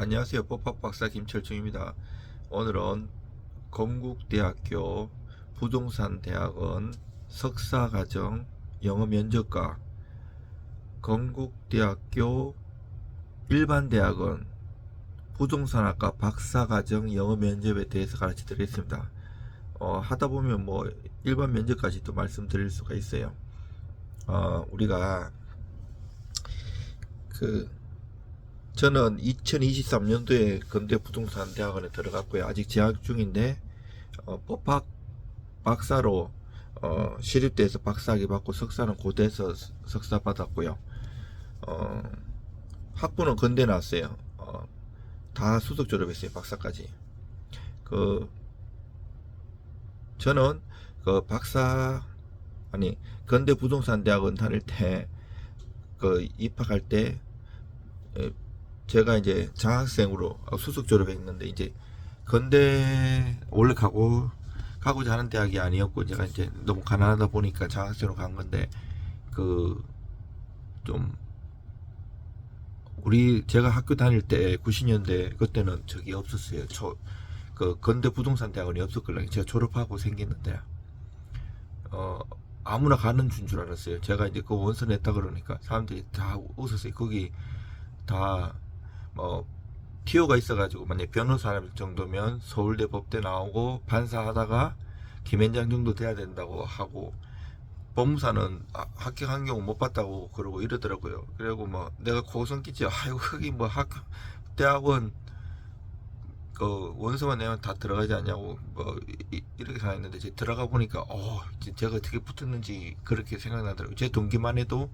안녕하세요. 법학박사 김철중입니다. 오늘은 건국대학교 부동산대학원 석사과정 영어면접과 건국대학교 일반대학원 부동산학과 박사과정 영어면접에 대해서 가르쳐 드리겠습니다. 하다 보면 일반 면접까지도 말씀드릴 수가 있어요. 우리가 저는 2023년도에 건대부동산대학원에 들어갔고요. 아직 재학 중인데 법학 박사로 시립대에서 박사학위 받고 석사는 고대에서 석사 받았고요. 학부는 건대 나왔어요. 다 수석 졸업했어요. 박사까지. 저는 건대 부동산대학원 다닐 때 입학할 때 제가 이제 장학생으로 수석 졸업했는데, 이제 건대 원래 가고자 하는 대학이 아니었고, 제가 이제 너무 가난하다 보니까 장학생으로 간 건데, 좀 제가 학교 다닐 때 90년대 그때는 저기 없었어요. 건대 부동산 대학원이 없었걸요. 제가 졸업하고 생겼는데 아무나 가는 줄 알았어요. 제가 이제 그 원서 냈다 그러니까 사람들이 다 웃었어요. 거기 다 티오가 있어가지고, 만약 변호사 정도면 서울대 법대 나오고 판사하다가 김앤장 정도 돼야 된다고 하고, 법무사는 합격한 경우 못 봤다고 그러고 이러더라고요. 그리고 내가 고성 끼지, 아이고 거기 대학원 원서만 내면 다 들어가지 않냐고 이렇게 생각했는데, 제가 들어가 보니까 제가 어떻게 붙었는지 그렇게 생각나더라고요. 제 동기만 해도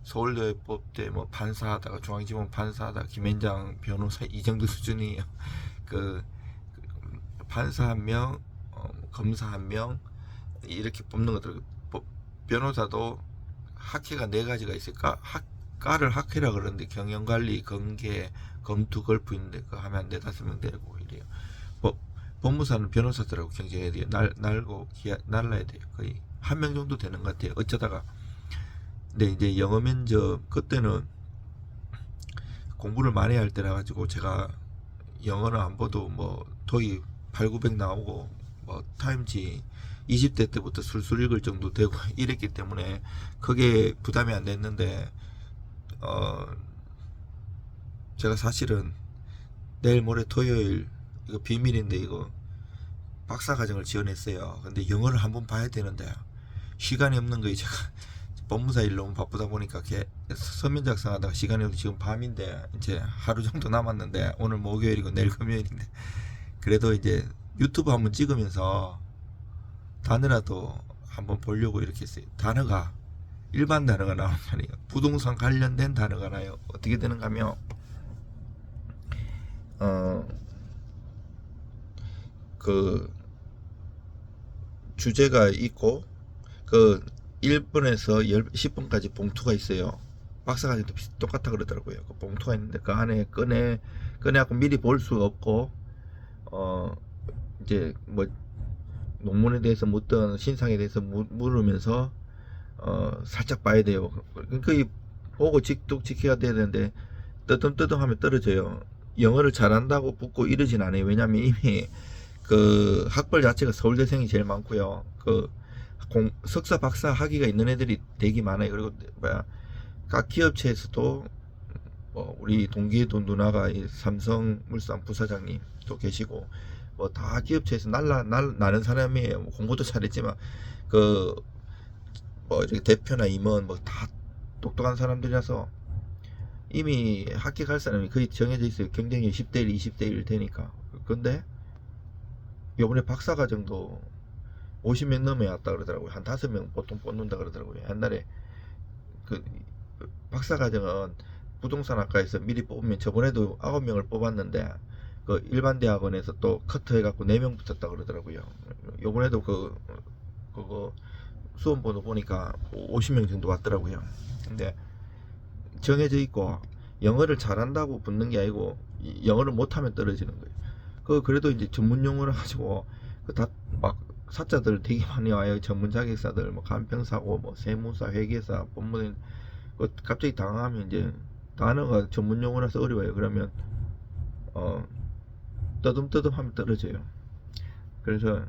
서울대 법대 판사하다가 중앙지법 판사하다가 김앤장 변호사 이 정도 수준이에요. 그 판사 한 명, 검사 한 명 이렇게 뽑는 것들. 변호사도 학회가 네 가지가 있을까? 과를 학회라 그러는데 경영관리, 검계, 검투, 걸프 있는데 그거 하면 한 네다섯 명 되고 이래요. 법무사는 변호사들하고 경쟁해야 돼요. 날라야 돼요. 거의 한 명 정도 되는 것 같아요. 어쩌다가. 근데 이제 영어 면접 그때는 공부를 많이 할 때라 가지고, 제가 영어는 안 봐도 토익 8, 900 나오고 타임지 20대 때부터 술술 읽을 정도 되고 이랬기 때문에 크게 부담이 안 됐는데, 제가 사실은 내일 모레 토요일, 이거 비밀인데, 이거 박사과정을 지원했어요. 근데 영어를 한번 봐야 되는데 시간이 없는 거예요. 제가 법무사 일 너무 바쁘다 보니까 서면 작성하다가 시간이 없어. 지금 밤인데 이제 하루 정도 남았는데, 오늘 목요일이고 내일 금요일인데, 그래도 이제 유튜브 한번 찍으면서 단어라도 한번 보려고 이렇게 했어요. 단어가 일반 단어가 나오는 게 아니에요. 부동산 관련된 단어가 나요. 어떻게 되는가 하면 그 주제가 있고, 1번에서 10번까지 봉투가 있어요. 박사과정도 똑같아 그러더라고요. 그 봉투가 있는데 그 안에 꺼내갖고 미리 볼 수가 없고, 이제 논문에 대해서 묻던 신상에 대해서 물으면서 살짝 봐야 돼요. 그러니까 보고 직독 지켜야 되는데 뜨듬뜨듬 하면 떨어져요. 영어를 잘한다고 붙고 이러진 않아요. 왜냐면 이미 학벌 자체가 서울대생이 제일 많고요. 석사 박사 학위가 있는 애들이 되게 많아요. 그리고 각 기업체에서도 우리 동기에도 누나가 삼성물산 부사장님도 계시고, 다 기업체에서 나는 사람이에요. 공부도 잘했지만 이렇게 대표나 임원 다 똑똑한 사람들이라서 이미 합격할 사람이 거의 정해져 있어요. 경쟁이 10대1, 20대1 되니까. 근데 요번에 박사과정도 50명 넘어야 왔다 그러더라고요. 한 5명 보통 뽑는다 그러더라고요. 옛날에 박사과정은 부동산학과에서 미리 뽑으면, 저번에도 9명을 뽑았는데 일반 대학원에서 또 커트 해갖고 4명 붙었다 그러더라고요. 요번에도 그거 수험번호 보니까 50명 정도 왔더라고요. 근데 정해져 있고, 영어를 잘한다고 붙는 게 아니고 영어를 못하면 떨어지는 거예요. 그래도 이제 전문 용어를 가지고 사자들 되게 많이 와요. 전문 자격사들, 간평사고, 세무사, 회계사, 법무사. 갑자기 당황하면 이제 단어가 전문 용어라서 어려워요. 그러면 떠듬떠듬 하면 떨어져요. 그래서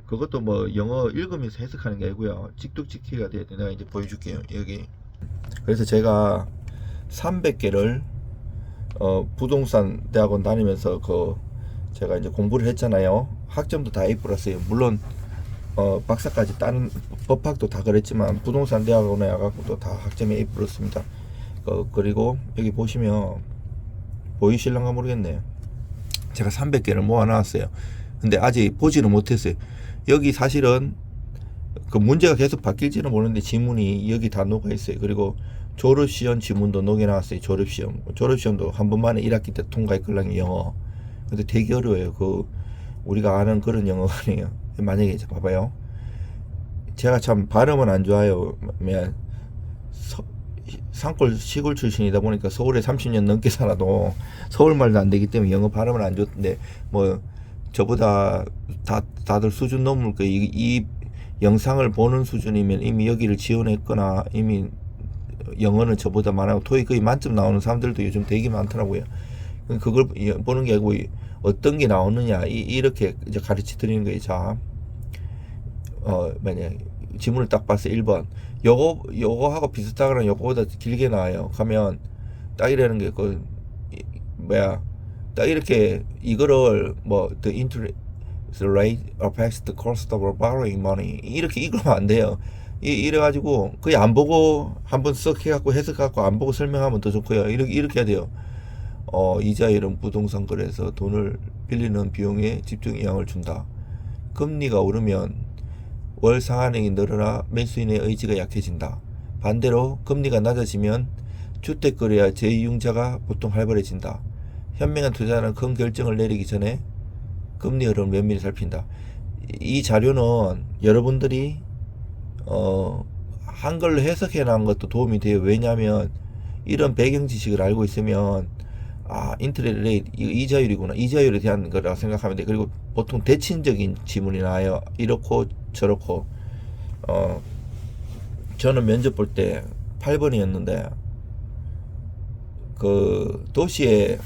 그것도 뭐 영어 읽으면서 해석하는 게 아니고요. 찍뚝찍히가 돼야 돼. 내가 이제 보여줄게요. 여기. 그래서 제가 300개를 부동산 대학원 다니면서 제가 이제 공부를 했잖아요. 학점도 다 A 플러스예요. 물론 박사까지 따는 법학도 다 그랬지만 부동산 대학원에 와갖고도 다 학점이 A 플러스입니다. 그리고 여기 보시면 보이실런가 모르겠네요. 제가 300개를 모아놨어요. 근데 아직 보지는 못했어요. 여기 사실은 그 문제가 계속 바뀔지는 모르는데 지문이 여기 다 녹아 있어요. 그리고 졸업시험 지문도 녹여놨어요. 졸업시험도 한 번만에 1학기 때 통과했걸랑요, 영어. 근데 되게 어려워요. 우리가 아는 그런 영어가 아니에요. 만약에 이제 봐봐요. 제가 참 발음은 안 좋아요. 산골 시골 출신이다 보니까 서울에 30년 넘게 살아도 서울말도 안 되기 때문에 영어 발음은 안 좋던데, 뭐 저보다 다들 수준 넘을 거예요. 이 영상을 보는 수준이면 이미 여기를 지원했거나 이미 영어는 저보다 많아요. 토익 거의 만점 나오는 사람들도 요즘 되게 많더라고요. 그걸 보는 게 아니고 어떤 게 나오느냐 이렇게 이제 가르쳐 드리는 거예요. 자, 만약 지문을 딱 봤어요. 1번 요거하고 비슷하거나 요거보다 길게 나와요. 가면 딱 이러는 게 딱 이렇게 이거를 the interest rate affects the cost of borrowing money 이렇게 읽으면 안 돼요. 이래가지고 거의 안 보고 한번 쓱 해갖고 해석갖고 안 보고 설명하면 더 좋고요. 이렇게 해야 돼요. 이자율은 부동산 거래에서 돈을 빌리는 비용에 집중 영향을 준다. 금리가 오르면 월 상환액이 늘어나 매수인의 의지가 약해진다. 반대로 금리가 낮아지면 주택거래와 재이용자가 보통 활발해진다. 현명한 투자자는 큰 결정을 내리기 전에 금리 흐름을 면밀히 살핀다. 이 자료는 여러분들이 한글로 해석해 놓은 것도 도움이 돼요. 왜냐하면 이런 배경 지식을 알고 있으면 인터레트 레이트 이자율이구나, 이자율에 대한 거라 생각하면 돼. 그리고 보통 대칭적인 지문이 나와요. 이렇고 저렇고. 저는 면접 볼 때 8번이었는데 도시의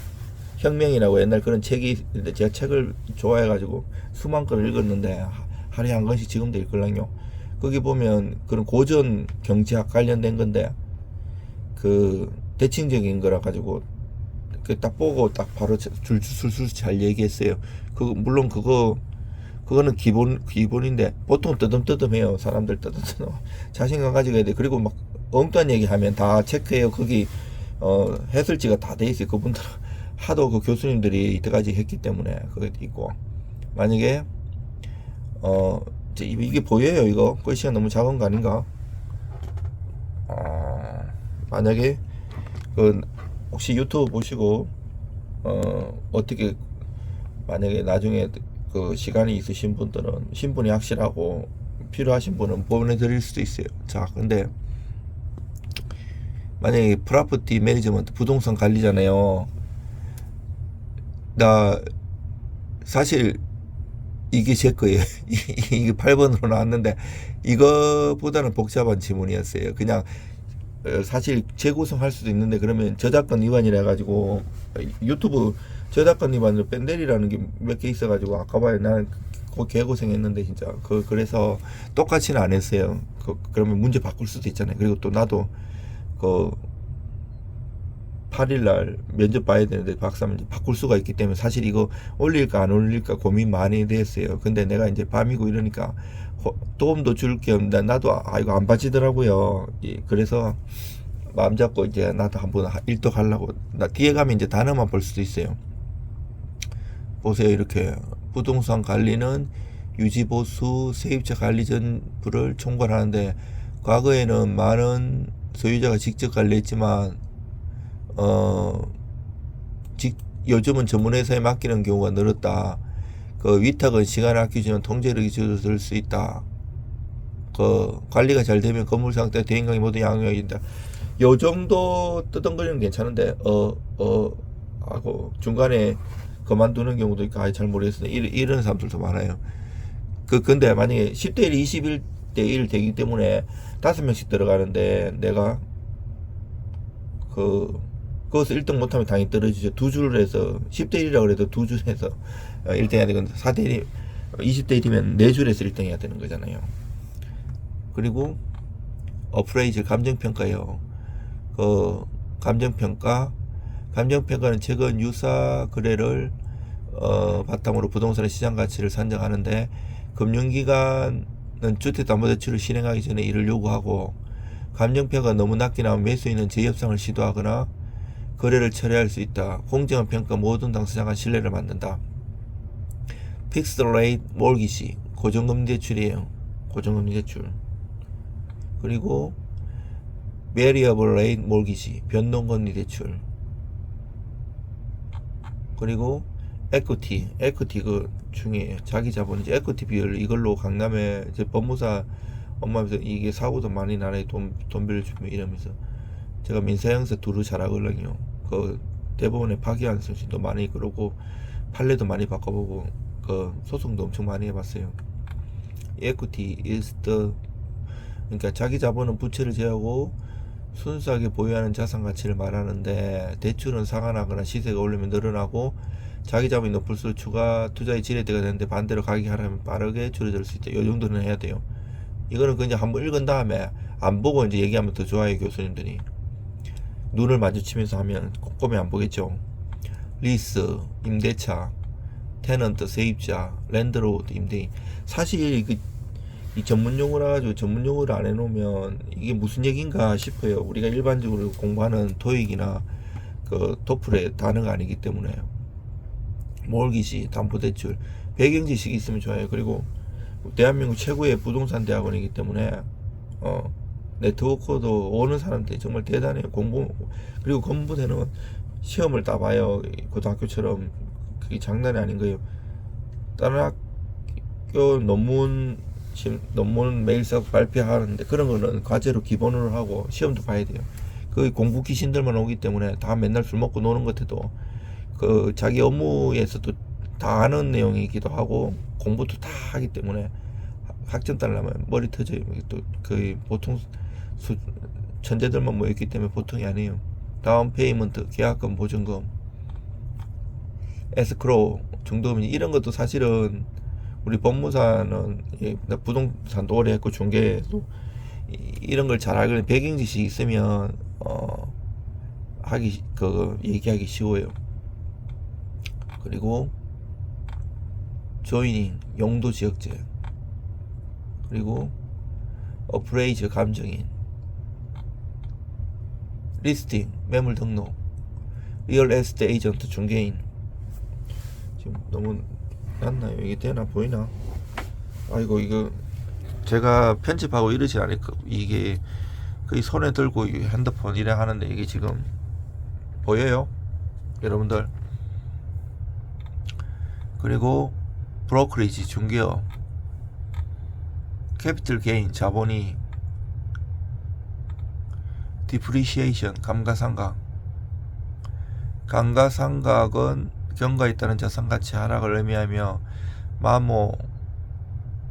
혁명이라고 옛날 그런 책이 있는데 제가 책을 좋아해가지고 수만 권을 읽었는데 하루에 한 권씩 지금도 읽을랑요. 거기 보면 그런 고전 경제학 관련된 건데 대칭적인 거라 가지고 딱 보고 딱 바로 줄줄술술 잘 얘기했어요. 물론 그거는 기본인데 보통 뜨듬뜨듬해요. 사람들 뜨듬뜨듬 자신감 가지고 해야 돼. 그리고 막 엉뚱한 얘기하면 다 체크해요. 거기 해설지가 다 돼 있어요. 그분들 하도 그 교수님들이 이때까지 했기 때문에 그게 있고. 만약에 이게 보여요. 이거 글씨가 너무 작은 거 아닌가? 만약에 혹시 유튜브 보시고 어떻게 만약에 나중에 시간이 있으신 분들은 신분이 확실하고 필요하신 분은 보내드릴 수도 있어요. 자, 근데 만약에 프로퍼티 매니지먼트 부동산 관리잖아요. 나 사실 이게 제 거예요. 이게 8번으로 나왔는데 이거보다는 복잡한 지문이었어요. 그냥 사실 재구성할 수도 있는데 그러면 저작권 위반이라 해가지고 유튜브 저작권 위반으로 뺀데리라는 게 몇 개 있어가지고 아까봐요. 나는 개고생했는데 진짜 그래서 똑같이는 안 했어요. 그러면 문제 바꿀 수도 있잖아요. 그리고 또 나도 8일날 면접 봐야 되는데 박사면 바꿀 수가 있기 때문에 사실 이거 올릴까 안 올릴까 고민 많이 됐어요. 근데 내가 이제 밤이고 이러니까 도움도 줄 겸 나도 이거 안 빠지더라고요. 그래서 마음 잡고 이제 나도 한번 일독하려고. 나 뒤에 가면 이제 단어만 볼 수도 있어요. 보세요. 이렇게 부동산 관리는 유지보수 세입자 관리 전부를 총괄하는데 과거에는 많은 소유자가 직접 관리했지만 요즘은 전문회사에 맡기는 경우가 늘었다. 위탁은 시간을 아껴주는 통제력이 줄어들 수 있다. 관리가 잘 되면 건물 상태, 대인관계 모두 양호해진다. 요 정도 뜨덩거리는 괜찮은데 하고 중간에 그만두는 경우도 있고 잘 모르겠으니 이런 사람들도 많아요. 근데 만약에 10대 1, 21대 1 되기 때문에 5명씩 들어가는데 내가 거기서 1등 못하면 당연히 떨어지죠. 두 줄 해서 10대 1이라고 그래도 두 줄 해서 1등 해야 되는데 4대 1, 20대 1이면 4줄에서 1등 해야 되는 거잖아요. 그리고 어프레이즈 감정평가요. 그 감정평가는 최근 유사 거래를 바탕으로 부동산의 시장 가치를 산정하는데, 금융기관은 주택담보대출을 실행하기 전에 이를 요구하고, 감정평가가 너무 낮게 나오면 매수인은 재협상을 시도하거나 거래를 철회할 수 있다. 공정한 평가 모든 당사자 간 신뢰를 만든다. 픽스드 레이트 몰기지, 고정금리 대출이에요. 고정금리 대출. 그리고 베리어블 레이트 몰기지, 변동금리 대출. 그리고 에퀴티 그 중에 자기 자본이지, 에퀴티 비율, 이걸로 강남에 제 법무사 엄마면서 이게 사고도 많이 나네, 돈 빌려주면 이러면서. 제가 민사형사 두루 잘하거든요. 그 대법원에 파기한 소식도 많이 그러고 판례도 많이 바꿔보고 그 소송도 엄청 많이 해봤어요. equity is the, 그러니까 자기 자본은 부채를 제하고 순수하게 보유하는 자산 가치를 말하는데, 대출은 상한하거나 시세가 오르면 늘어나고 자기 자본이 높을수록 추가 투자의 지렛대가 되는데, 반대로 가격이 하락하면 빠르게 줄어들 수 있다. 이 정도는 해야 돼요. 이거는 그냥 한번 읽은 다음에 안 보고 이제 얘기하면 더 좋아요. 교수님들이 눈을 마주치면서 하면 꼼꼼히 안 보겠죠. 리스, 임대차, 테넌트, 세입자, 랜드로드, 임대인. 사실 이 전문 용어라 가지고 전문 용어를 안 해놓으면 이게 무슨 얘기인가 싶어요. 우리가 일반적으로 공부하는 토익이나 그 토플의 단어가 아니기 때문에. 몰기지, 담보대출, 배경 지식이 있으면 좋아요. 그리고 대한민국 최고의 부동산 대학원이기 때문에 네트워크도 오는 사람들이 정말 대단해요. 그리고 공부되는 시험을 따봐요. 고등학교처럼 그게 장난이 아닌 거예요. 다른 학교 논문 매일 써서 발표하는데, 그런 거는 과제로 기본으로 하고 시험도 봐야 돼요. 그 공부 귀신들만 오기 때문에 다 맨날 술 먹고 노는 것 같아도 그 자기 업무에서도 다 아는 내용이기도 하고 공부도 다 하기 때문에 학점 따려면 머리 터져요. 또 거의 보통 천재들만 모였기 때문에 보통이 아니에요. 다운 페이먼트, 계약금, 보증금, 에스크로우, 중도금, 이런 것도 사실은 우리 법무사는 부동산도 오래 했고 중개도 이런 걸 잘 알거든요. 배경 지식이 있으면 얘기하기 쉬워요. 그리고 조이닝, 용도 지역제. 그리고 어프레이즈, 감정인. 리스팅, 매물 등록. 리얼 에스테이트 에이전트, 중개인. 지금 너무 낮나요? 이게 되나 보이나? 아이고, 이거 제가 편집하고 이러지 않을까. 이게 거의 손에 들고 핸드폰 이래 하는데 이게 지금 보여요? 여러분들. 그리고 브로커리지, 중개업. 캐피털 게인, 자본이. 디프리시에이션, 감가상각. 감가상각은 경과에 따른 자산가치 하락을 의미하며 마모,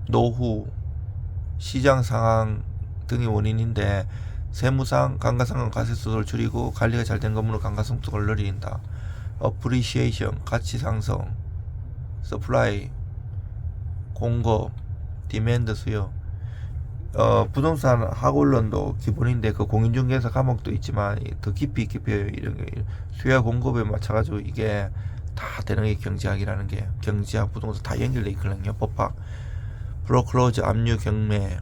노후, 시장 상황 등이 원인인데, 세무상 감가상각 가세속도를 줄이고 관리가 잘 된 건물은 감가상각을 늘린다. 어프리시에이션, 가치 상승. 서플라이, 공급, 디맨드, 수요. 부동산 학원론도 기본인데 그 공인중개사 과목도 있지만 더 깊이 이런 게 수요와 공급에 맞춰가지고 이게 다 되는 게 경제학이라는 게, 경제학, 부동산 다 연결돼 있거든요. 법학, 브로클로즈, 압류, 경매,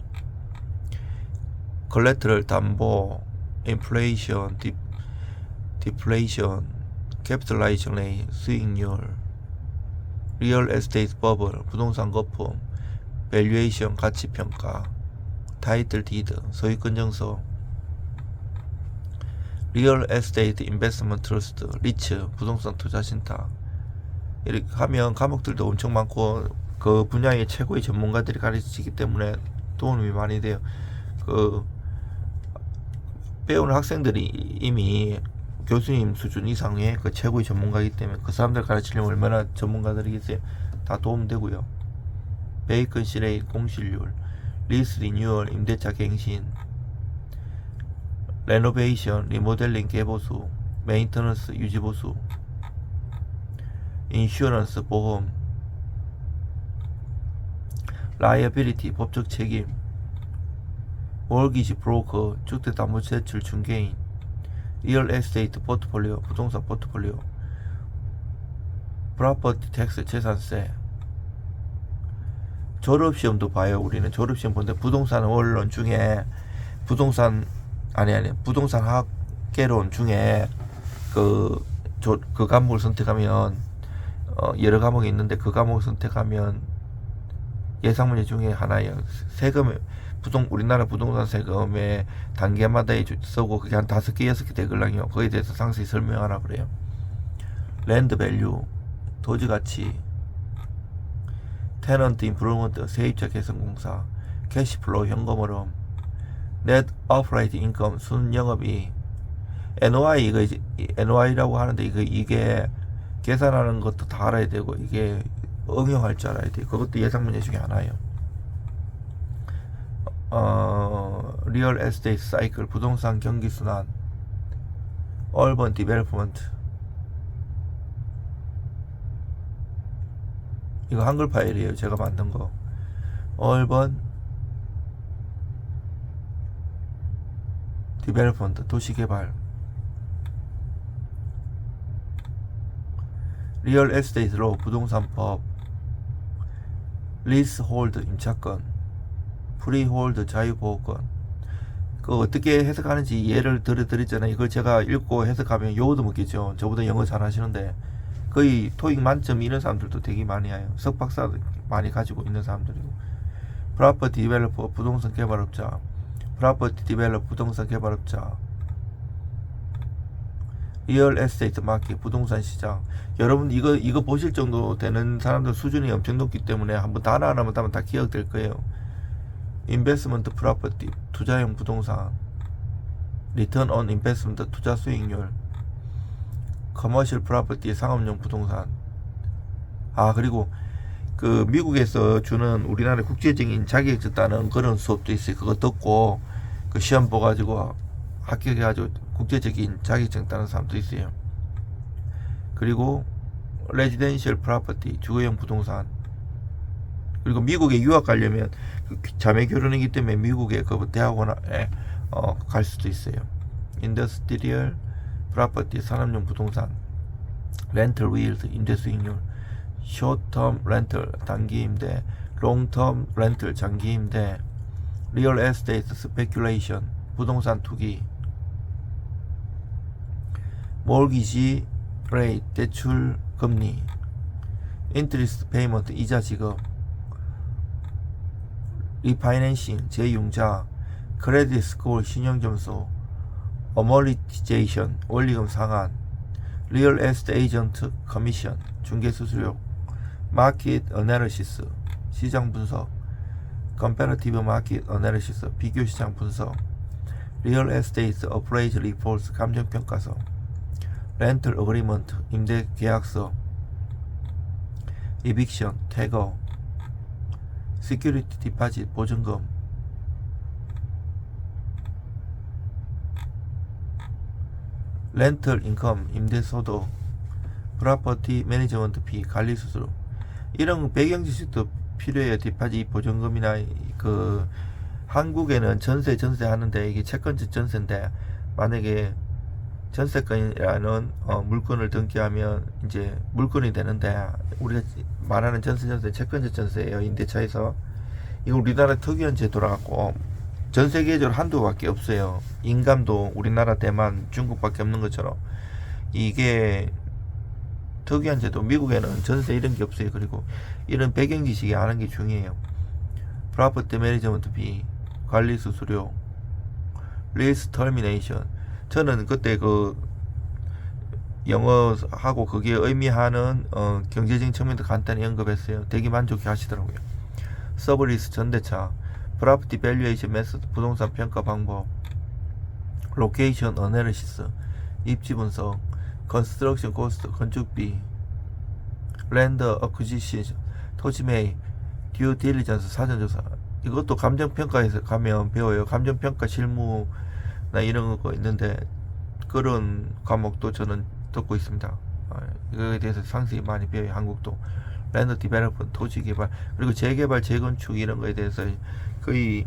컬레트럴, 담보, 인플레이션, 디플레이션, 캐피털라이징 레이트, 수익률, 리얼 에스테이트 버블, 부동산 거품, 밸류에이션, 가치평가, 타이틀 디드, 소유권 정서, 리얼 에스테이트 인베스트먼트 트러스트, 리츠, 부동산 투자 신탁. 이렇게 하면 과목들도 엄청 많고 그 분야의 최고의 전문가들이 가르치기 때문에 도움이 많이 돼요. 그 배우는 학생들이 이미 교수님 수준 이상의 그 최고의 전문가이기 때문에 그 사람들 가르치려면 얼마나 전문가들이겠어요. 다 도움되고요. 베이컨 시레이, 공실률, 리스 리뉴얼, 임대차 갱신, 레노베이션, 리모델링, 개보수, 메인터넌스 유지보수, 인슈런스 보험, 라이어빌리티 법적 책임, 몰기지 브로커 주택담보대 대출 중개인, 리얼 에스테이트 포트폴리오 부동산 포트폴리오, 프로퍼티 텍스 재산세, 졸업시험도 봐요. 우리는 졸업시험 보는데 부동산 원론 중에 부동산 부동산 학개론 중에 그 과목을 선택하면 여러 과목이 있는데 그 과목을 선택하면 예상 문제 중에 하나예요. 세금 우리나라 부동산 세금의 단계마다 쓰고 그게 한 5개 6개 되걸랑요. 거기에 대해서 상세히 설명하라 그래요. 랜드 밸류 토지 가치, 테넌트 임프루먼트 세입자 개선 공사, 캐시플로우 현금 흐름, 넷 오퍼레이팅 인컴 순영업이, NOI 이거 이제 NOI라고 하는데 이게 계산하는 것도 다 알아야 되고 이게 응용할 줄 알아야 돼요. 그것도 예상 문제 중에 하나예요. 리얼 에스테이트 사이클 부동산 경기 순환, 얼번 디벨롭먼트, 이거 한글 파일이에요. 제가 만든 거. 얼번 디벨롭먼트 도시개발, 리얼 에스테이트 로 부동산법, 리스 홀드 임차권, 프리 홀드 자유보호권. 그 어떻게 해석하는지 예를 들어드렸잖아요. 이걸 제가 읽고 해석하면 요도 먹겠죠. 저보다 영어 잘하시는데 거의 토익 만점 이런 사람들도 되게 많이 와요. 석박사 많이 가지고 있는 사람들이고. 프로퍼티 디벨로퍼 부동산 개발업자, 프로퍼티 디벨로퍼 부동산 개발업자, 리얼 에스테이트 마켓 부동산 시장. 여러분 이거 보실 정도 되는 사람들 수준이 엄청 높기 때문에 한번 단어 하나만 따면 다 기억될 거예요. 인베스먼트 프로퍼티 투자형 부동산, 리턴 온 인베스먼트 투자 수익률, 커머셜 프로퍼티 상업용 부동산. 그리고 그 미국에서 주는 우리나라 국제적인 자격증 따는 그런 수업도 있어요. 그거 듣고 그 시험 보가지고 합격해가지고 국제적인 자격증 따는 사람도 있어요. 그리고 레지덴셜 프로퍼티 주거용 부동산. 그리고 미국에 유학 가려면 자매 결혼이기 때문에 미국에 그 대학원에 갈 수도 있어요. 인더스트리얼 프로퍼티 산업용 부동산, 렌털 윌드 임대 수익률, 숏텀 렌털 단기 임대, 롱텀 렌털 장기 임대, 리얼 에스테이트 스페큘레이션 부동산 투기, 몰기지 레이트 대출 금리, 인트리스트 페이먼트 이자 지급, 리파이낸싱 재융자, 크레딧 스코어 신용점수, 어머리티제이션 원리금 상한, 리얼 에스테이트 에이전트 커미션 중개수수료, 마켓 어나리시스 시장 분석, 컴패러티브 마켓 어나리시스 비교 시장 분석, 리얼 에스테이트 어프레이즈 리포트 감정평가서, 렌털 어그리먼트 임대 계약서, 이빅션 태거, 시큐리티 디파짓 보증금, 렌털 인컴 임대 소득, 프로퍼티 매니지먼트 피 관리 수수료. 이런 배경 지식도 필요해요. 디파짓 보증금이나 그 한국에는 전세 하는데 이게 채권적 전세인데 만약에 전세권이라는 물건을 등기하면 이제 물건이 되는데 우리가 말하는 전세 채권적 전세예요. 임대차에서. 이거 우리나라 특이한 제도라 갖고 전 세계적으로 한두 밖에 없어요. 인감도 우리나라, 대만, 중국밖에 없는 것처럼 이게 특이한 제도. 미국에는 전세 이런 게 없어요. 그리고 이런 배경 지식이 아는 게 중요해요. 프로퍼티 매니지먼트 비 관리 수수료, 리스 터미네이션. 저는 그때 그 영어하고 그게 의미하는 경제적인 측면도 간단히 언급했어요. 되게 만족해 하시더라고요. 서브리스 전대차, 프로퍼티 밸류에이션 메소드 부동산 평가 방법, 로케이션 어널리시스 입지 분석, 컨스트럭션 코스트 건축비, 랜더 어쿠지션 토지 매입, 듀 딜리전스 사전조사. 이것도 감정평가에서 가면 배워요. 감정평가 실무나 이런 거 있는데 그런 과목도 저는 듣고 있습니다. 이거에 대해서 상세히 많이 배워요. 한국도 랜드 디벨롭먼트, 토지 개발, 그리고 재개발, 재건축 이런 거에 대해서 거의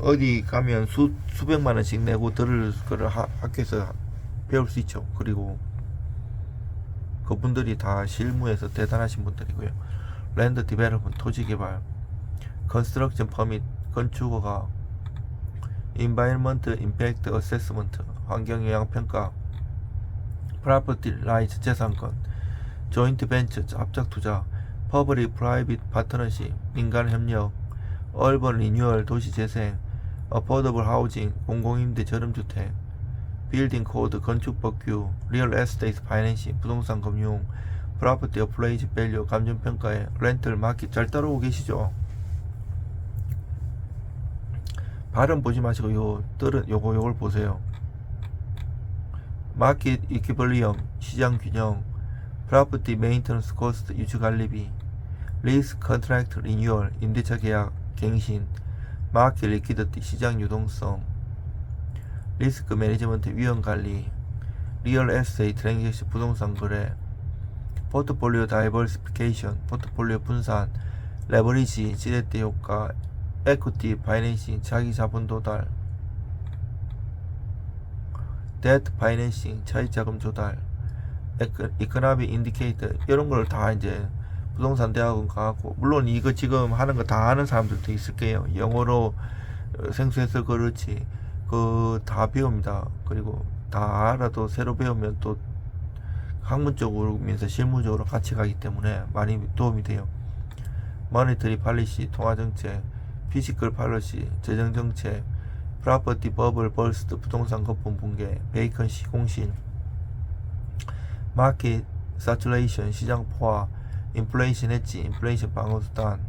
어디 가면 수백만 원씩 내고 들을 거를 학교에서 배울 수 있죠. 그리고 그분들이 다 실무에서 대단하신 분들이고요. 랜드 디벨롭먼트, 토지 개발, 컨스트럭션 퍼밋, 건축허가, 인바이러먼트 임팩트 어세스먼트, 환경 영향 평가, 프로퍼티 라이츠 재산권, 조인트 벤처 합작 투자, 퍼블릭 프라이빗 파트너십, 민간 협력, 얼번 리뉴얼 도시 재생, 어포더블 하우징 공공임대 저렴주택, 빌딩 코드 건축 법규, 리얼 에스테이트 파이낸싱 부동산 금융, 프로퍼티 어플레이즈 밸류 감정 평가에 렌털 마켓. 잘 따라오고 계시죠? 발음 보지 마시고 요걸 보세요. 마켓 이퀴벌리엄 시장 균형, 프로퍼티 메인터넌스 코스트 유지 관리비, 리스 컨트랙트 리뉴얼 임대차 계약 갱신, 마켓 리퀴디티 시장 유동성, 리스크 매니지먼트 위험 관리, 리얼 에스테이트 트랜잭션 부동산 거래, 포트폴리오 다이버시피케이션 포트폴리오 분산, 레버리지 지렛대 효과, 에퀴티 파이낸싱 자기 자본 도달, 데트 파이낸싱 차익자금 조달, 이코노미 인디케이터 이런 걸 다 이제 부동산 대학원 가고, 물론 이거 지금 하는 거 다 아는 사람들도 있을 거예요. 영어로 생소해서 그렇지 그 다 배웁니다. 그리고 다 알아도 새로 배우면 또 학문적으로 면서 실무적으로 같이 가기 때문에 많이 도움이 돼요. 머니터리 팔리시 통화정책, 피지컬 팔리시 재정정책, 프로퍼티 버블 벌스트 부동산 거품 붕괴, 베이컨시 공신, 마켓 사츄레이션 시장 포화, 인플레이션 엣지 인플레이션 방어 수단,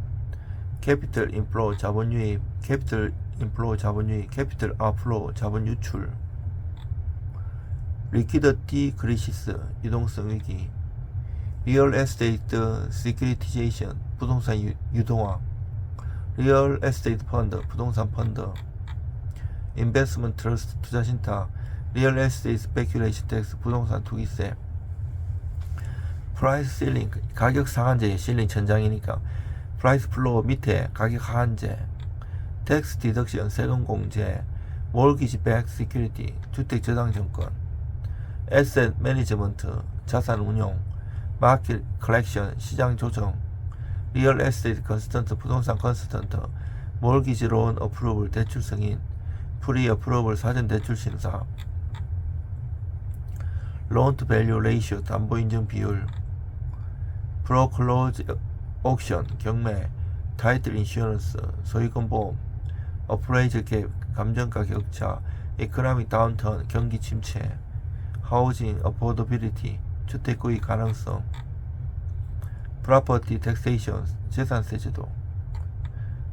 캐피털 인플로 자본 유입, 캐피털 인플로 자본 유입, 캐피털 아웃플로 자본 유출, 리퀴디티 크리시스 유동성 위기, 리얼 에스테이트 시큐리티제이션 부동산 유동화, 리얼 에스테이트 펀드 부동산 펀드, 인베스트먼트 트러스트 투자신탁, 리얼 에스테이트 스페큘레이션 텍스 부동산 투기세, 프라이스 실링 가격 상한제, 실링 천장이니까 프라이스 플로어 밑에 가격 하한제, 텍스 디덕션 세금 공제, 몰기지 백 시큐리티 주택 저당 정권, 에셋 매니지먼트 자산 운용, 마켓 컬렉션 시장 조정, 리얼 에스테이트 컨스턴트 부동산 컨스턴트, 몰기지 론 어프로블 대출 승인, 프리 어프로블 사전 대출 심사, 론 투 밸류 레이쇼 담보 인정 비율, 프로클로즈 옥션 경매, 타이틀 인슈런스 소유권 보험, 어프레이즈 갭 감정가 격차, 이코노믹 다운턴 경기 침체, 하우징 어포더빌리티 주택 구입 가능성, 프로퍼티 텍세이션 재산세 제도,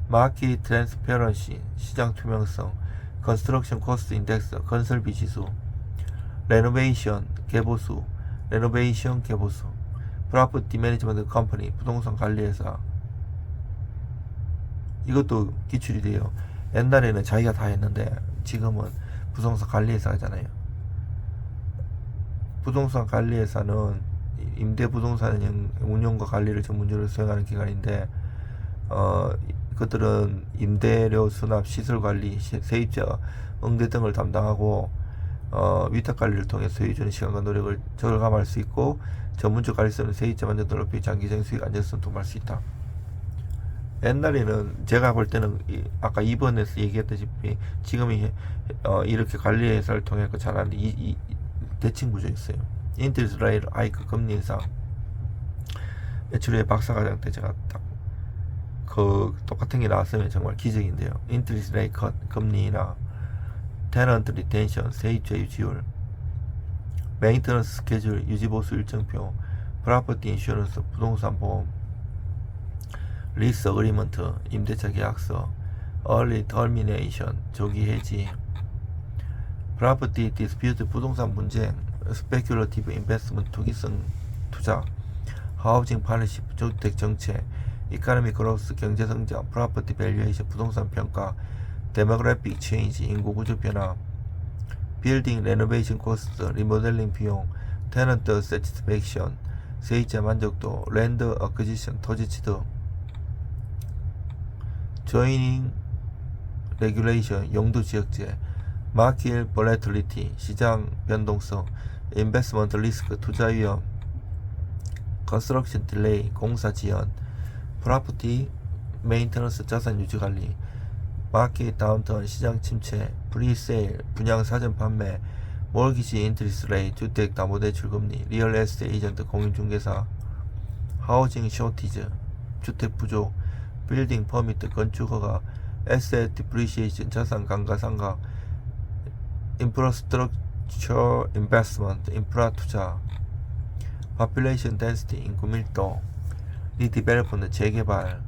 마켓 트랜스페런시 시장 투명성, 컨스트럭션 코스트 인덱스 건설비 지수, 레노베이션 개보수, 레노베이션 개보수, 프로퍼티 매니지먼트 컴퍼니 부동산 관리회사. 이것도 기출이 돼요. 옛날에는 자기가 다 했는데 지금은 부동산 관리회사잖아요. 부동산 관리회사는 임대 부동산 운영과 관리를 전문적으로 수행하는 기관인데, 그들은 임대료 수납, 시설 관리, 세입자 응대 등을 담당하고, 위탁 관리를 통해 소유주의 시간과 노력을 절감할 수 있고, 전문적 관리성은 세입자 만족도를 높이 장기적인 수익 안정성 도모할 수 있다. 옛날에는 제가 볼 때는 아까 2번에서 얘기했다시피 지금이 이렇게 관리회사를 통해 잘하는데 이 대칭 구조였어요. 인트레스트 레이트 하이크 금리 인상, 매출의 박사과정 때 제가 딱 그 똑같은 게 나왔으면 정말 기적인데요. 인트레스트 레이트 컷 금리나 테넌트 리텐션 세입자 유지율, 메인터넌스 스케줄 유지보수 일정표, 프로퍼티 인슈런스 부동산 보험, 리스 어그리먼트 임대차 계약서, 얼리 터미네이션 조기 해지, 프로퍼티 디스퓨트 부동산 분쟁, 스페큘러티브 인베스트먼트 투기성 투자, 하우징 팔리시 주택 정책, 이코노미 그로스 경제 성장, 프로퍼티 밸류에이션 부동산 평가, 데모그래픽 체인지 인구 구조 변화, 빌딩 레노베이션 코스트, 리모델링 비용, 테넌트 세티스팩션, 세입자 만족도, 랜드 어크지션, 토지 취득, 조이닝 레귤레이션, 용도 지역제, 마켓 볼레틸리티, 시장 변동성, 인베스먼트 리스크, 투자 위험, 컨스트럭션 딜레이, 공사 지연, 프로퍼티 메인테넌스, 자산 유지 관리, 마켓 다운턴, 시장 침체, 프리세일, 분양 사전 판매, 몰기지 인트리스 레이, 주택 담보대출 금리, 리얼 에스테이트 에이전트, 공인중개사, 하우징 쇼티즈, 주택 부족, 빌딩 퍼미트, 건축허가, 에셋 디프리시에이션, 자산 감가상각, 인프라스트럭처 인베스트먼트, 인프라 투자, population density, 인구 밀도, 리디벨롭먼트, 재개발,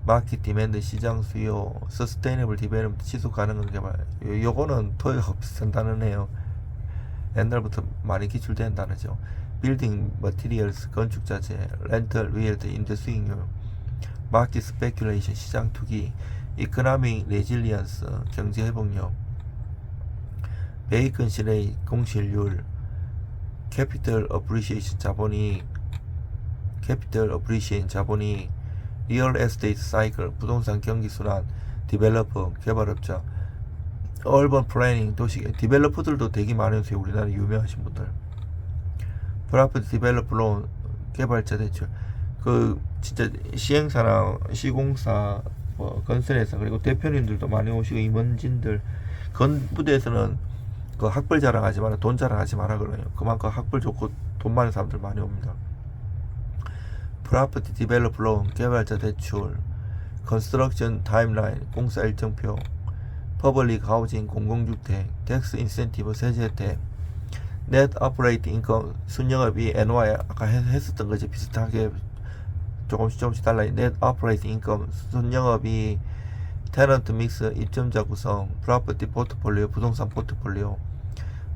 마켓 디맨드, 시장 수요, 서스테이너블 디벨롭먼트, 지속 가능한 개발. 요거는 토요가 비슷한 단어네요. 옛날부터 많이 기출된 단어죠. 빌딩 머티리얼스, 건축 자재, 렌털 리얼트, 임대 수익률, 마켓 스페큘레이션, 시장 투기, 이코노믹 레질리언스, 경제 회복력, 베이컨시 레이, 공실률, 캐피털 어프리시에이션, 자본이익, 캐피털 어프리시에이션, 자본이익, 리얼 에스테이트 사이클, 부동산 경기 순환, 디벨로퍼, 개발업자, 얼번 플래닝, 도시, 디벨로퍼들도 되게 많으세요. 우리나라 유명하신 분들. 프로퍼티 디벨로퍼 론, 개발자 대출. 그 진짜 시행사나 시공사, 뭐 건설회사, 그리고 대표님들도 많이 오시고, 임원진들, 건부대에서는 그 학벌 자랑하지 마라, 돈 자랑하지 마라 그러요. 그만큼 학벌 좋고 돈 많은 사람들 많이 옵니다. 프로퍼티 디벨로퍼 론, 개발자 대출, 컨스트럭션 타임라인, 공사 일정표, 퍼블릭 하우징, 공공주택, 텍스 인센티브, 세제 혜택, 넷 오퍼레이팅 인컴, 순영업이 NOI 아까 했었던 거지. 비슷하게 조금씩 달라. 넷 오퍼레이팅 인컴, 순영업이 테넌트 믹스, 입점자 구성, 프로퍼티 포트폴리오, 부동산 포트폴리오,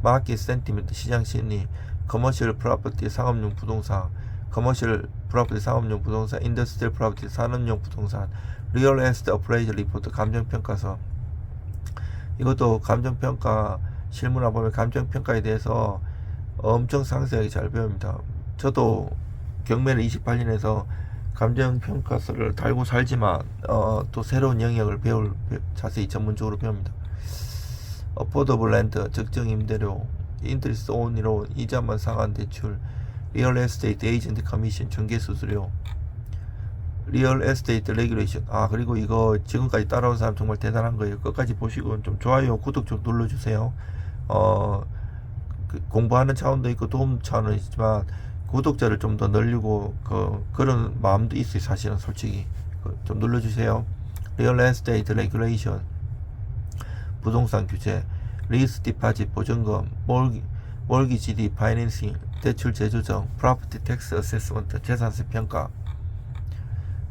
마켓 센티멘트, 시장 심리, 커머셜 프로퍼티, 상업용 부동산, 커머셜 프로퍼티, 상업용 부동산, 인더스트리얼 프로퍼티, 산업용 부동산, 리얼 에스테이트 어프레이저 리포트, 감정평가서. 이것도 감정평가 실무나 보면 감정평가에 대해서 엄청 상세하게 잘 배웁니다. 저도 경매를 28년에서 감정평가서를 달고 살지만 또 새로운 영역을 자세히 전문적으로 배웁니다. 어포더블 랜드, 적정 임대료, 인트리스 온리 론, 이자만 상한 대출, 리얼 에스테이트 에이전트 커미션, 중개 수수료, 리얼 에스테이트 레귤레이션. 그리고 이거 지금까지 따라온 사람 정말 대단한 거예요. 끝까지 보시고 좀 좋아요, 구독 좀 눌러주세요. 공부하는 차원도 있고 도움 차원은 있지만 구독자를 좀 더 늘리고 그런 마음도 있어요. 사실은 솔직히 좀 눌러주세요. 리얼 에스테이트 레귤레이션, 부동산 규제, 리스 디파짓 보증금, 몰기지 파이낸싱, 대출 재조정, 프로퍼티 텍스 어세스먼트, 재산세 평가,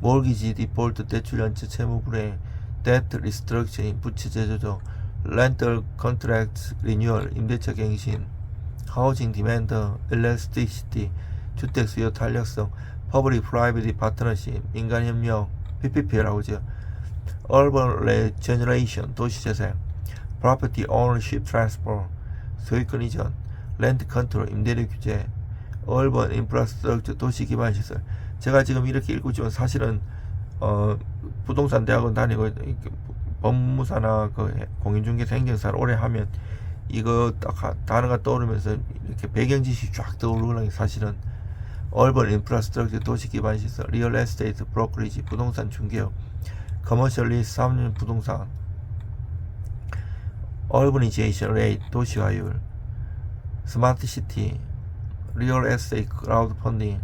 몰기지 디폴트, 대출 연체, 채무 불이행, 데트 리스트럭처링, 부채 재조정, 렌털 컨트랙트 리뉴얼, 임대차 갱신, 하우징 디맨드, 일레스티시티, 주택 수요 탄력성, 퍼블릭 프라이빗 파트너십, 민간 협력, PPP라고 하죠. 얼번 레제너레이션, 도시 재생, 프로퍼티 오너십 트랜스퍼, 소유권 이전, 렌트 컨트롤, 임대료 규제, 얼번 인프라스트럭처, 도시 기반 시설. 제가 지금 이렇게 읽고 있지만 사실은 부동산 대학원 다니고 법무사나 공인중개사, 행정사를 오래 하면 이거 딱 단어가 떠오르면서 이렇게 배경 지식이 쫙 떠오르는 게 사실은 얼번 인프라스트럭처, 도시 기반 시설, 리얼 에스테이트 브로커리지, 부동산 중개업, 커머셜 리스, 사업용 부동산, 얼버니제이션 레이트, 도시화율, 스마트 시티, 리얼 에스테이트 크라우드 펀딩,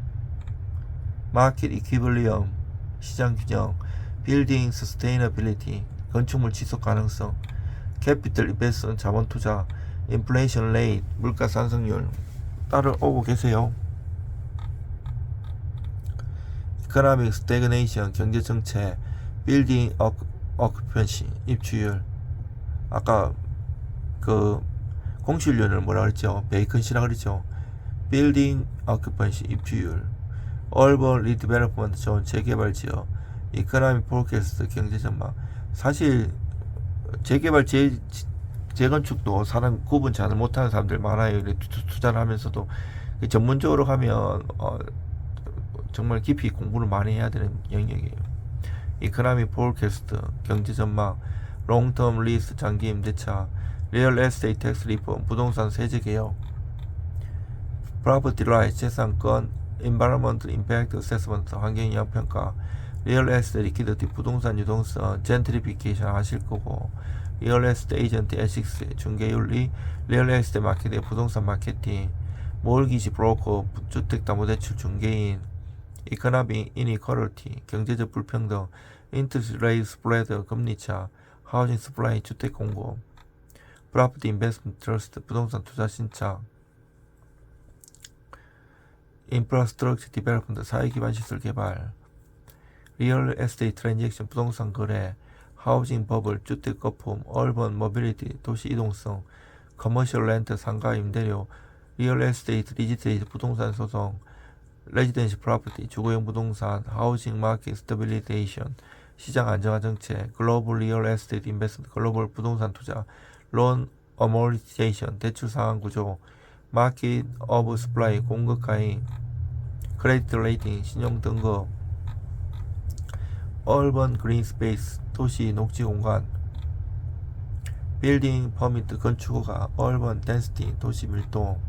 마켓 이퀴블리엄, 시장 균형, 빌딩 서스테이너빌리티, 건축물 지속 가능성, 캐피털 인베스트먼트, 자본 투자, 인플레이션 레이트, 물가 상승률. 따라오고 계세요. 이코노믹 스태그네이션, 경제 정체, 빌딩 오큐펜시, 입주율. 아까 공실률을 뭐라 그랬죠? 베이컨시라 그랬죠? 빌딩 오큐펜시, 입주율. 얼번 리디벨롭먼트 존, 재개발 지역, 이코노믹 포캐스트, 경제 전망. 사실 재개발 재건축도 사람 구분 잘 못하는 사람들 많아요. 이렇게 투자를 하면서도 전문적으로 가면 정말 깊이 공부를 많이 해야 되는 영역이에요. 이코노미 폴캐스트, 경제전망, 롱텀 리스, 장기 임대차, 리얼 에스테이트 텍스 리폼, 부동산 세제개혁, 프로퍼티 라이트, 재산권, environmental impact assessment, 환경영향평가, 리얼 에스테이트 리퀴디티, 부동산 유동성, 젠트리피케이션 하실 거고, 리얼 에스테이트 에이전트 에식스, 중개윤리, 리얼 에스테이트 마케팅, 부동산 마케팅, 몰기지 브로커, 주택담보대출 중개인, 이코노미 이니퀄리티, 경제적 불평등, 인터레스트 레이트 스프레드, 금리차, 하우징 서플라이, 주택 공급, 프로퍼티 인베스트먼트 트러스트, 부동산 투자 신청, 인프라스트럭처 디벨롭먼트, 사회기반 시설 개발, 리얼 에스테이트 트랜잭션, 부동산 거래, 하우징 버블, 주택 거품, 얼번 모빌리티, 도시 이동성, 커머셜 렌트, 상가 임대료, 리얼 에스테이트 리지테이트, 부동산 소송, 레지던시 프로퍼티, 주거용 부동산, 하우징 마켓 스태빌리테이션, 시장 안정화 정책, 글로벌 리얼 에스테이트 인베스트먼트, 글로벌 부동산 투자, 론 어모리테이션, 대출 상황 구조, 마켓 오브 스플라이, 공급 가행, 크레디트 레이팅, 신용 등급, 얼번 그린 스페이스, 도시 녹지 공간, 빌딩 퍼미트, 건축허가, 얼번 덴시티, 도시 밀도,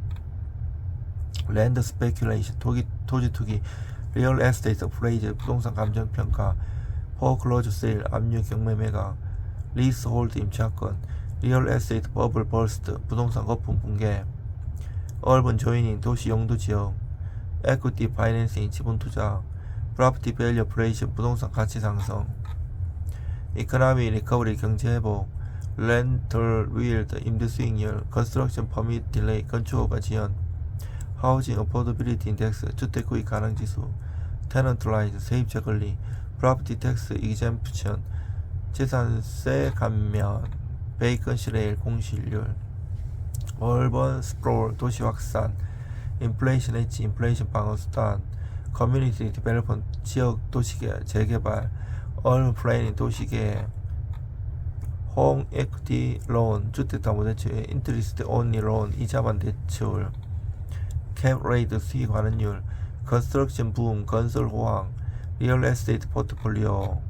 랜드 스페큘레이션, 토지 투기, 리얼 에스테이트 프레이즈, 부동산 감정평가, 포클로즈 세일, 압류 경매 매각, 리스 홀드 임차권, 리얼 에스테이트 버블 버스트, 부동산 거품 붕괴, 얼번 조이닝, 도시 용도 지역, 에퀴티 파이낸싱, 지분 투자, 프로퍼티 밸류 오퍼레이션, 부동산 가치 상승, 이코노미 리커버리, 경제 회복, 렌털 윌드, 임대 수익률, 컨스트럭션 퍼밋 딜레이, 건축허가 지연, 하우징 어포더빌리티 인덱스, 주택 구입 가능 지수, 테넌트 라이즈, 세입자 권리, 프로퍼티 텍스 이젠프션, 재산세 감면, 베이컨시 레일 공시율, 얼번 스프롤, 도시 확산, 인플레이션 엣지, 인플레이션 방어 수단, 커뮤니티 디벨롭먼트, 지역 도시계 재개발, 얼번 플래닝, 도시계, 홈 에퀴티 론, 주택담보대출, 인트리스트 온리 론, 이자반 대출, 캡 레이트 수익 환원율, 컨스트럭션 붐, 건설 호황, 리얼 에스테이트 포트폴리오,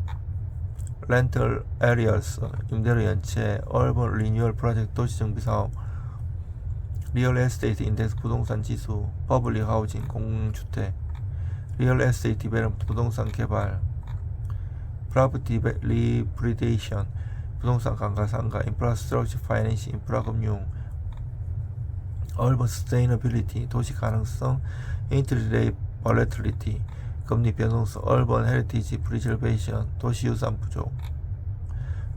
렌털 에리어스, 임대료 연체, 얼번 리뉴얼 프로젝트, 도시정비사업, 리얼 에스테이트 인덱스, 부동산 지수, 퍼블릭 하우징, 공공주택, 리얼 에스테이트 디벨롭먼트, 부동산 개발, 프로퍼티 리브리데이션, 부동산 감가상가, 인프라스트럭처 파이낸싱, 인프라금융, 얼번 스테이너빌리티, 도시 가능성, 인트리레이 볼레틸리티, 금리 변동성, 얼번 헤리티지 프리저베이션, 도시 유산 부족,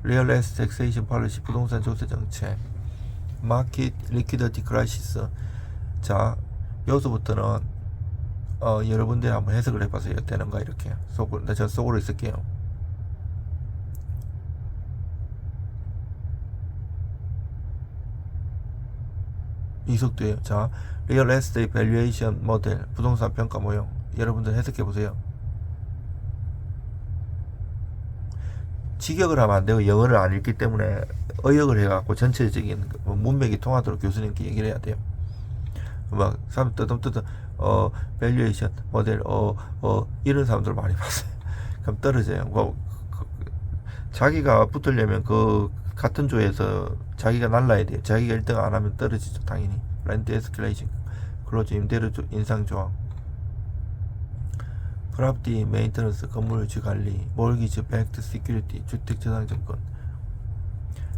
리얼 에스테이트 텍세이션 폴리시, 부동산 조세 정책, 마켓 리퀴디티 크라이시스. 자, 여기서부터는 여러분들이 한번 해석을 해봐세요. 되는가 이렇게 저 속으로 있을게요. 이속도예요. 자, 리얼 에스테이트 밸류에이션 모델, 부동산 평가 모형. 여러분들 해석해 보세요. 직역을 하면 안 되고 영어를 안 읽기 때문에 의역을 해갖고 전체적인 문맥이 통하도록 교수님께 얘기를 해야 돼요. 막 사람 뜨듬뜨듬 밸류에이션 모델 이런 사람들 많이 봤어요. 그럼 떨어져요. 자기가 붙으려면 그 같은 조에서 자기가 날라야 돼요. 자기가 1등 안 하면 떨어지죠. 당연히. 렌트 에스컬레이션, 클로즈 임대료 인상 조항, 프로퍼티 메인터넌스, 건물 유지 관리, 몰기지 팩트 시큐리티, 주택 저당증권,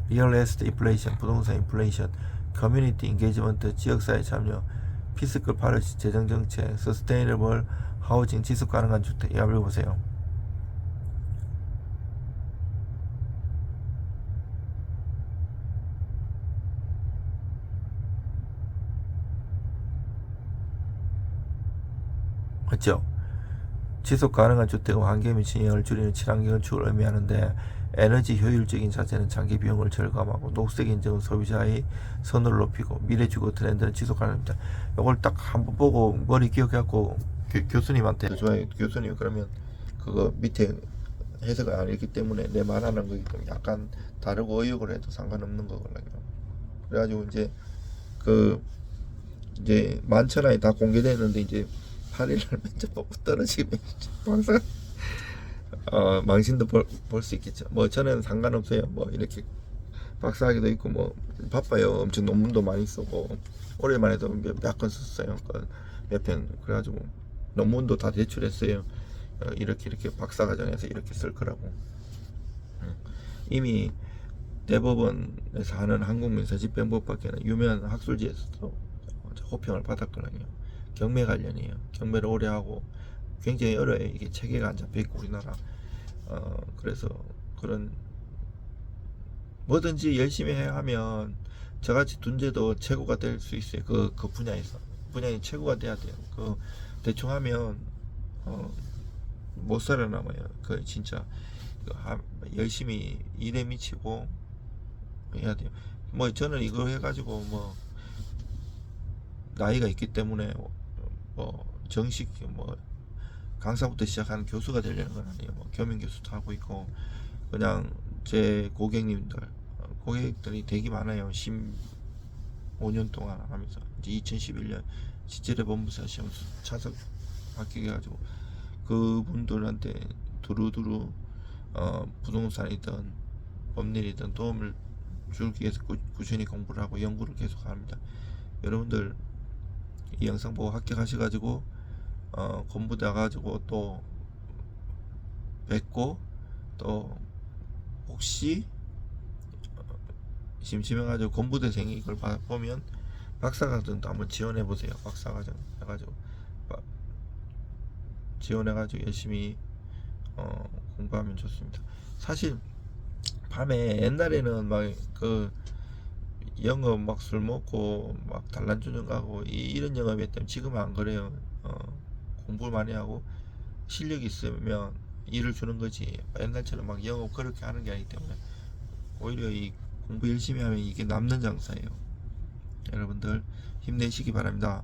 리얼 에스테이트 인플레이션, 부동산 인플레이션, 커뮤니티 인게이지먼트, 지역사회 참여, 피스컬 파리시, 재정정책, 서스테이너블 하우징, 지속 가능한 주택. 한번 보세요. 그렇죠? 지속 가능한 주택과 환경에 미치는 영향을 줄이는 친환경 건축을 의미하는데, 에너지 효율적인 자재는 장기 비용을 절감하고, 녹색 인증은 소비자의 선호를 높이고, 미래 주거 트렌드는 지속 가능합니다. 이걸 딱 한번 보고 머리 기억해갖고 교수님한테 좋아요. 교수님 그러면 그거 밑에 해석을 안 읽기 때문에 내 말하는 거기 때문에 약간 다르고 의역을 해도 상관없는 거거든요. 그래가지고 이제 그 이제 만천하에 다 공개됐는데 이제 8일날 면접 보고 떨어지면 박사 망신도 볼 수 있겠죠. 뭐 저는 상관없어요. 뭐 이렇게 박사학위도 있고 뭐 바빠요. 엄청 논문도 많이 쓰고 올해만 해도 몇 건 썼어요. 몇 편. 그래가지고 논문도 다 제출했어요. 이렇게 박사과정에서 이렇게 쓸 거라고. 이미 대법원에서 하는 한국민사집행법밖에는 유명한 학술지에서도 호평을 받았거든요. 경매 관련이에요. 경매를 오래 하고 굉장히 어려워요. 이게 체계가 안 잡혀 있고 우리나라. 그래서 그런 뭐든지 열심히 해 하면 저같이 둔재도 최고가 될 수 있어요. 그 분야에서 분야에 최고가 돼야 돼요. 그 대충 하면 못 살아남아요. 그 진짜 열심히 일에 미치고 해야 돼요. 뭐 저는 이거 해가지고 뭐 나이가 있기 때문에 뭐 정식 뭐 강사부터 시작하는 교수가 되려는 건 아니에요. 뭐 겸임 교수도 하고 있고 그냥 제 고객들이 되게 많아요. 15년 동안 하면서 이제 2011년 지체례 법무사 시험 차석 합격해 가지고 그분들한테 두루두루 부동산이든 법률이든 도움을 주기 위해서 꾸준히 공부를 하고 연구를 계속 합니다. 여러분들 이 영상 보고 합격하셔가지고 공부돼 가지고 또 뵙고 또 혹시 심심해가지고 공부대생이 이걸 보면 박사과정도 한번 지원해보세요. 박사과정 해가지고 지원해가지고 열심히 공부하면 좋습니다. 사실 밤에 옛날에는 막 그 영업 막 술 먹고 막 단란주점 가고 이런 영업이었다면 지금은 안 그래요. 공부를 많이 하고 실력이 있으면 일을 주는 거지 옛날처럼 막 영업 그렇게 하는 게 아니기 때문에 오히려 이 공부 열심히 하면 이게 남는 장사예요. 여러분들 힘내시기 바랍니다.